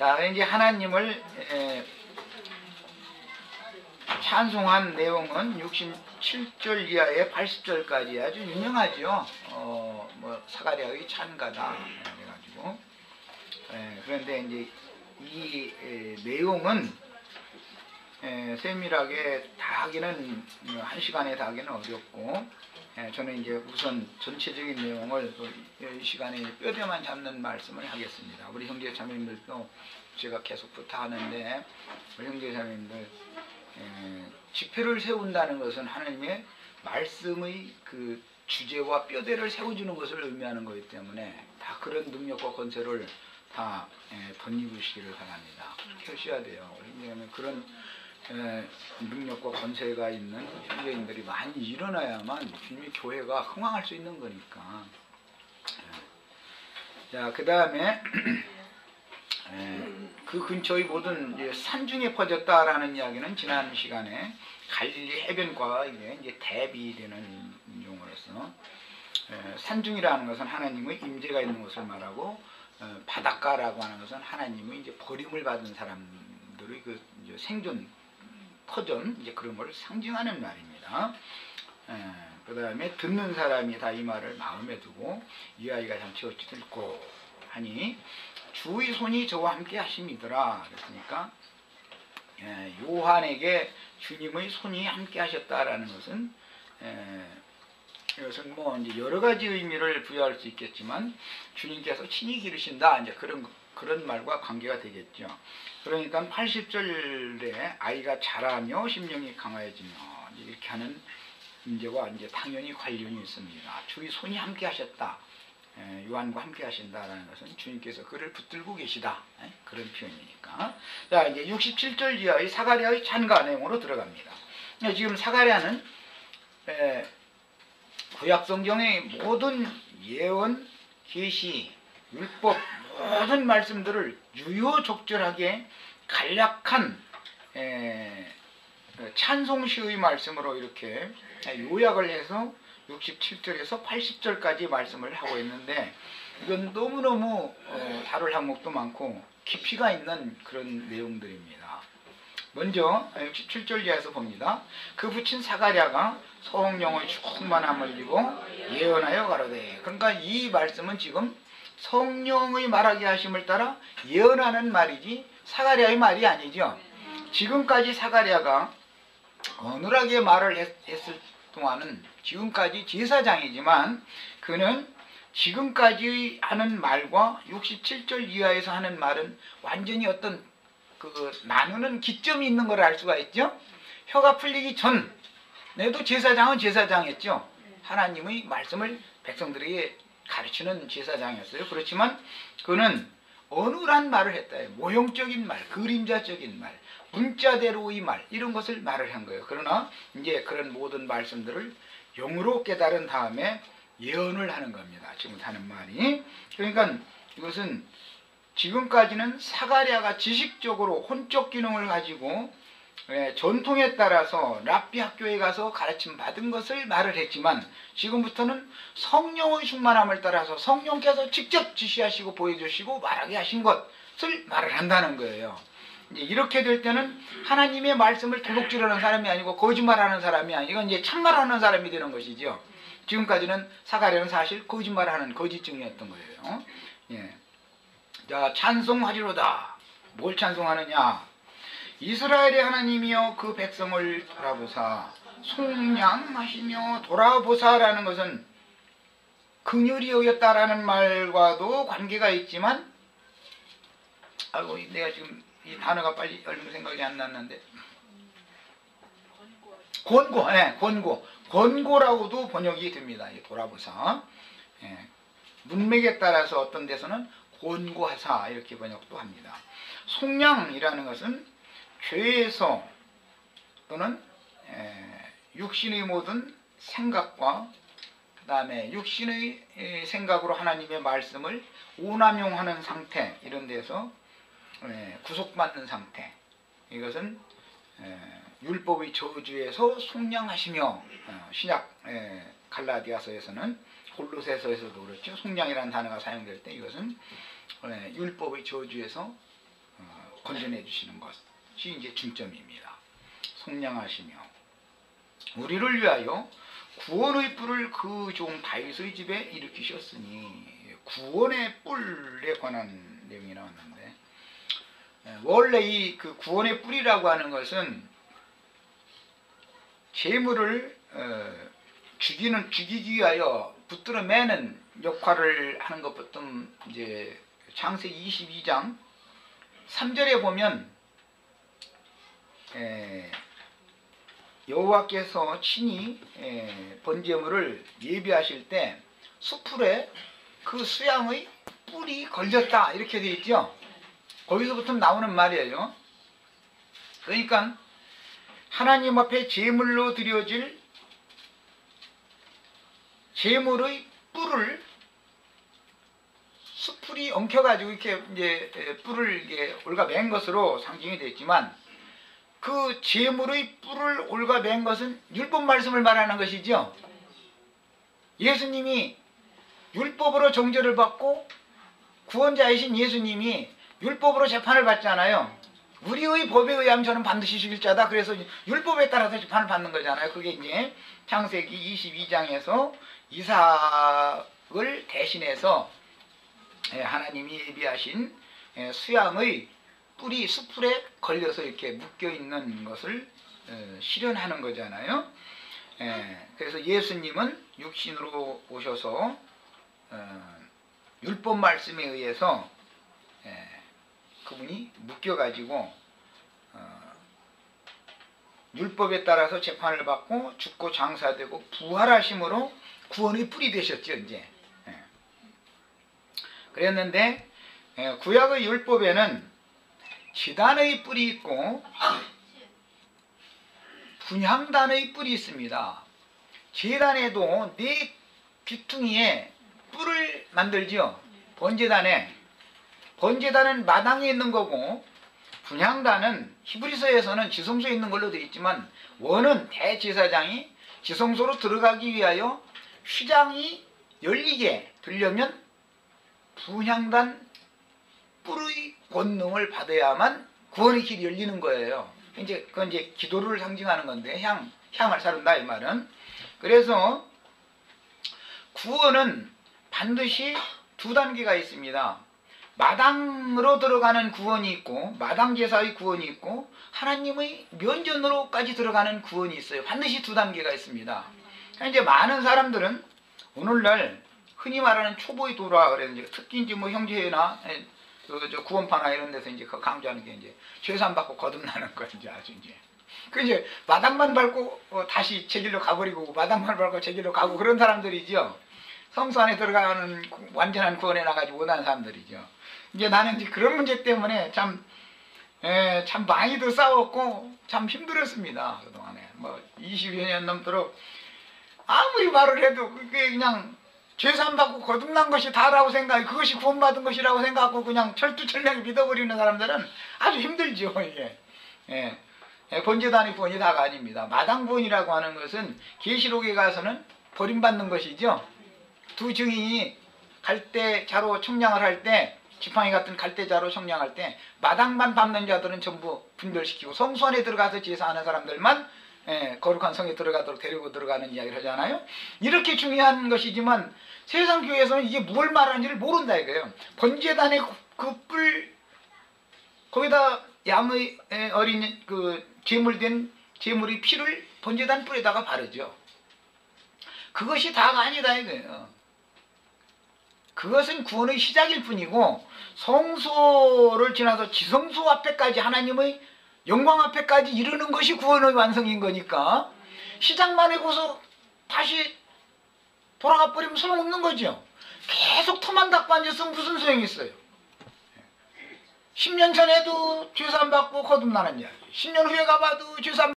자, 이제 하나님을 찬송한 내용은 67절 이하의 80절까지 아주 유명하죠. 뭐 사가랴의 찬가다 그래가지고. 그런데 이제 이 내용은 세밀하게 다 하기는 한 시간에 다 하기는 어렵고, 저는 이제 우선 전체적인 내용을 이 시간에 뼈대만 잡는 말씀을 하겠습니다. 우리 형제 자매님들도 제가 계속 부탁하는데, 우리 형제 자매님들 집회를 세운다는 것은 하나님의 말씀의 그 주제와 뼈대를 세워주는 것을 의미하는 것이기 때문에 다 그런 능력과 권세를 다 덧입으시기를 바랍니다. 켜셔야 돼요. 왜냐하면 그런 능력과 권세가 있는 형제인들이 많이 일어나야만 주님의 교회가 흥황할 수 있는 거니까. 자, 그 다음에 그 근처의 모든 산중에 퍼졌다라는 이야기는 지난 시간에 갈릴리 해변과 이제 대비되는 용어로서, 산중이라는 것은 하나님의 임재가 있는 것을 말하고, 바닷가라고 하는 것은 하나님의 이제 버림을 받은 사람들의 그 이제 생존, 터전, 이제 그런 걸 상징하는 말입니다. 그 다음에 듣는 사람이 다 이 말을 마음에 두고 이 아이가 잠시 어찌 듣고 하니 주의 손이 저와 함께 하심이더라. 그랬으니까 요한에게 주님의 손이 함께 하셨다라는 것은, 이것은 뭐 이제 여러 가지 의미를 부여할 수 있겠지만 주님께서 친히 기르신다, 이제 그런 말과 관계가 되겠죠. 그러니까 80절에 아이가 자라며 심령이 강화해지며 이렇게 하는 문제와 이제 당연히 관련이 있습니다. 주의 손이 함께 하셨다, 요한과 함께 하신다라는 것은 주님께서 그를 붙들고 계시다, 그런 표현이니까. 자, 이제 67절 이하의 사가랴의 찬가 내용으로 들어갑니다. 지금 사가랴는 구약 성경의 모든 예언, 계시, 율법 모든 말씀들을 유효적절하게 간략한 찬송시의 말씀으로 이렇게 요약을 해서 67절에서 80절까지 말씀을 하고 있는데, 이건 너무너무 다룰 항목도 많고 깊이가 있는 그런 내용들입니다. 먼저 67절 이하에서 봅니다. 그 붙인 사가랴가 성령의 충만함을 입고 예언하여 가로되. 그러니까 이 말씀은 지금 성령의 말하게 하심을 따라 예언하는 말이지 사가랴의 말이 아니죠. 지금까지 사가랴가 어눌하게 말을 했을 동안은 지금까지 제사장이지만, 그는 지금까지 하는 말과 67절 이하에서 하는 말은 완전히 어떤 그 나누는 기점이 있는 걸 알 수가 있죠. 혀가 풀리기 전에도 제사장은 제사장이었죠. 하나님의 말씀을 백성들에게 가르치는 제사장이었어요. 그렇지만 그는 어눌한 말을 했다. 모형적인 말, 그림자적인 말, 문자대로의 말, 이런 것을 말을 한 거예요. 그러나 이제 그런 모든 말씀들을 영으로 깨달은 다음에 예언을 하는 겁니다. 지금 하는 말이. 그러니까 이것은 지금까지는 사가랴가 지식적으로 혼적 기능을 가지고 전통에 따라서 랍비 학교에 가서 가르침 받은 것을 말을 했지만, 지금부터는 성령의 충만함을 따라서 성령께서 직접 지시하시고 보여주시고 말하게 하신 것을 말을 한다는 거예요. 이제 이렇게 될 때는 하나님의 말씀을 도둑질하는 사람이 아니고 거짓말하는 사람이 아니고 이제 참말하는 사람이 되는 것이죠. 지금까지는 사가랴는 사실 거짓말하는 거짓증이었던 거예요. 자, 찬송하리로다. 뭘 찬송하느냐? 이스라엘의 하나님이여 그 백성을 돌아보사. 속량하시며 돌아보사라는 것은 긍휼히 여겼다라는 말과도 관계가 있지만, 아이고 내가 지금 이 단어가 빨리 얼마 생각이 안 났는데, 권고라고도 번역이 됩니다. 돌아보사. 문맥에 따라서 어떤 데서는 권고하사 이렇게 번역도 합니다. 속량이라는 것은 죄에서 또는 육신의 모든 생각과 그 다음에 육신의 생각으로 하나님의 말씀을 오남용하는 상태, 이런 데서 구속받는 상태, 이것은 율법의 저주에서 속량하시며, 신약 갈라디아서에서는, 골로새서에서도 그렇죠. 속량이라는 단어가 사용될 때 이것은 율법의 저주에서 건져내 주시는 것이 이제 중점입니다. 속량하시며 우리를 위하여 구원의 뿔을 그 종 다윗의 집에 일으키셨으니, 구원의 뿔에 관한 내용이 나왔는데, 원래 이 그 구원의 뿔이라고 하는 것은 재물을 죽이기 위하여 붙들어 매는 역할을 하는 것부터 이제 창세기 22장 3절에 보면 여호와께서 친히 번제물을 예비하실 때 수풀에 그 수양의 뿔이 걸렸다 이렇게 되어 있죠. 거기서부터 나오는 말이에요. 그러니까 하나님 앞에 제물로 드려질 제물의 뿔을 수풀이 엉켜가지고 이렇게 이제 뿔을 이게 올가맨 것으로 상징이 됐지만, 그 제물의 뿔을 올가맨 것은 율법 말씀을 말하는 것이죠. 예수님이 율법으로 정죄를 받고 구원자이신 예수님이 율법으로 재판을 받잖아요. 우리의 법에 의하면 저는 반드시 죽일 자다. 그래서 율법에 따라서 재판을 받는 거잖아요. 그게 이제 창세기 22장에서 이삭을 대신해서 하나님이 예비하신 수양의 뿔이 수풀에 걸려서 이렇게 묶여 있는 것을 실현하는 거잖아요. 그래서 예수님은 육신으로 오셔서 율법 말씀에 의해서 그분이 묶여가지고 율법에 따라서 재판을 받고 죽고 장사되고 부활하심으로 구원의 뿔이 되셨죠. 이제 그랬는데 구약의 율법에는 지단의 뿔이 있고 분향단의 뿔이 있습니다. 제단에도 네 귀퉁이에 뿔을 만들죠. 번제단은 마당에 있는 거고, 분향단은 히브리서에서는 지성소에 있는 걸로 되어 있지만, 원은 대제사장이 지성소로 들어가기 위하여 휘장이 열리게 되려면 분향단 뿔의 권능을 받아야만 구원의 길이 열리는 거예요. 그건 이제 기도를 상징하는 건데, 향을 사른다 이 말은. 그래서 구원은 반드시 두 단계가 있습니다. 마당으로 들어가는 구원이 있고, 마당 제사의 구원이 있고, 하나님의 면전으로까지 들어가는 구원이 있어요. 반드시 두 단계가 있습니다. 이제 많은 사람들은 오늘날 흔히 말하는 초보의 도라 그랬는데, 특히 이제 뭐 형제나 구원파나 이런 데서 이제 강조하는 게 이제 죄산 받고 거듭나는 거 이제 아주 이제. 그 이제 마당만 밟고 다시 제 길로 가버리고, 마당만 밟고 제 길로 가고 그런 사람들이죠. 성수 안에 들어가는 완전한 구원에 나가지 못하는 사람들이죠. 이제 나는 이제 그런 문제 때문에 참 많이도 싸웠고 참 힘들었습니다. 그동안에 뭐 20여 년 넘도록 아무리 말을 해도 그게 그냥 죄산 받고 거듭난 것이 다라고 생각해, 그것이 구원받은 것이라고 생각하고 그냥 철두철미하게 믿어버리는 사람들은 아주 힘들죠. 이게 번제단의 구원이 다가 아닙니다. 마당 구원이라고 하는 것은 계시록에 가서는 버림받는 것이죠. 두 증인이 갈대자로 청량을 할 때, 지팡이 같은 갈대자로 청량할 때 마당만 밟는 자들은 전부 분별시키고 성수 안에 들어가서 제사하는 사람들만 거룩한 성에 들어가도록 데리고 들어가는 이야기를 하잖아요. 이렇게 중요한 것이지만 세상 교회에서는 이게 뭘 말하는지를 모른다 이거예요. 번제단의 그 뿔, 거기다 양의 어린 그 제물된 제물의 피를 번제단 뿔에다가 바르죠. 그것이 다가 아니다 이거예요. 그것은 구원의 시작일 뿐이고, 성소를 지나서 지성소 앞에까지, 하나님의 영광 앞에까지 이르는 것이 구원의 완성인 거니까, 시작만 해고서 다시 돌아가 버리면 소용없는 거죠. 계속 터만 닦고 앉았으면 무슨 소용이 있어요. 10년 전에도 죄산 받고 거듭나는 이야기, 10년 후에 가봐도 죄산